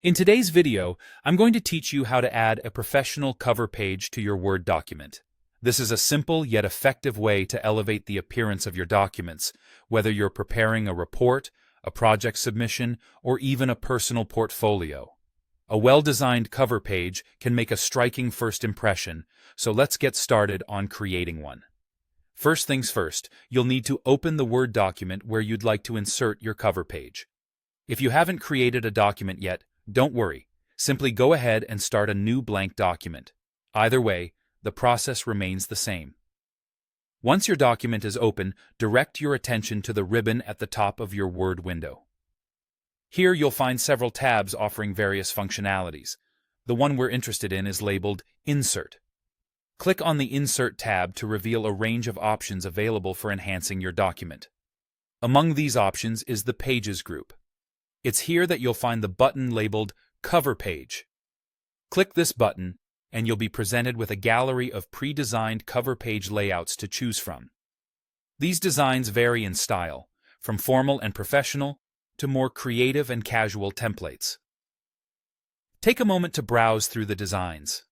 In today's video, I'm going to teach you how to add a professional cover page to your Word document. This is a simple yet effective way to elevate the appearance of your documents, whether you're preparing a report, a project submission, or even a personal portfolio. A well-designed cover page can make a striking first impression, so let's get started on creating one. First things first, you'll need to open the Word document where you'd like to insert your cover page. If you haven't created a document yet, don't worry. Simply go ahead and start a new blank document. Either way, the process remains the same. Once your document is open, direct your attention to the ribbon at the top of your Word window. Here you'll find several tabs offering various functionalities. The one we're interested in is labeled Insert. Click on the Insert tab to reveal a range of options available for enhancing your document. Among these options is the Pages group. It's here that you'll find the button labeled Cover Page. Click this button, and you'll be presented with a gallery of pre-designed cover page layouts to choose from. These designs vary in style, from formal and professional to more creative and casual templates. Take a moment to browse through the designs.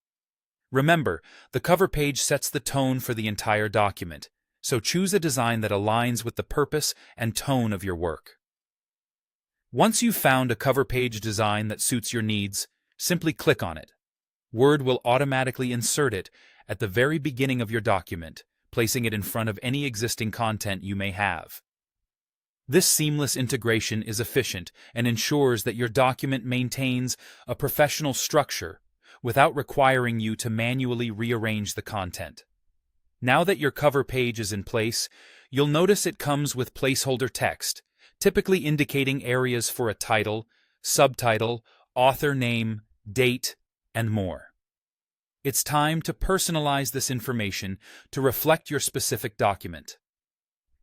Remember, the cover page sets the tone for the entire document, so choose a design that aligns with the purpose and tone of your work. Once you've found a cover page design that suits your needs, simply click on it. Word will automatically insert it at the very beginning of your document, placing it in front of any existing content you may have. This seamless integration is efficient and ensures that your document maintains a professional structure without requiring you to manually rearrange the content. Now that your cover page is in place, you'll notice it comes with placeholder text, typically indicating areas for a title, subtitle, author name, date, and more. It's time to personalize this information to reflect your specific document.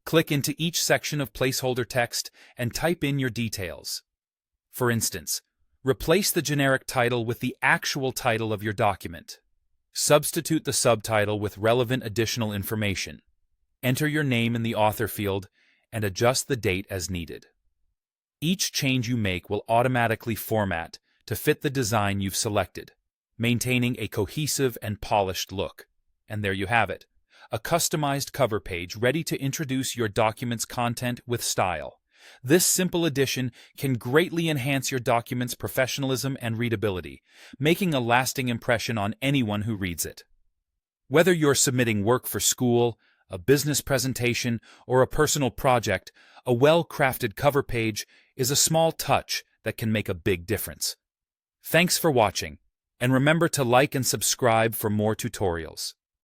Click into each section of placeholder text and type in your details. For instance, replace the generic title with the actual title of your document. Substitute the subtitle with relevant additional information. Enter your name in the author field and adjust the date as needed. Each change you make will automatically format to fit the design you've selected, maintaining a cohesive and polished look. And there you have it, a customized cover page ready to introduce your document's content with style. This simple addition can greatly enhance your document's professionalism and readability, making a lasting impression on anyone who reads it. Whether you're submitting work for school, a business presentation, or a personal project, a well-crafted cover page is a small touch that can make a big difference. Thanks for watching, and remember to like and subscribe for more tutorials.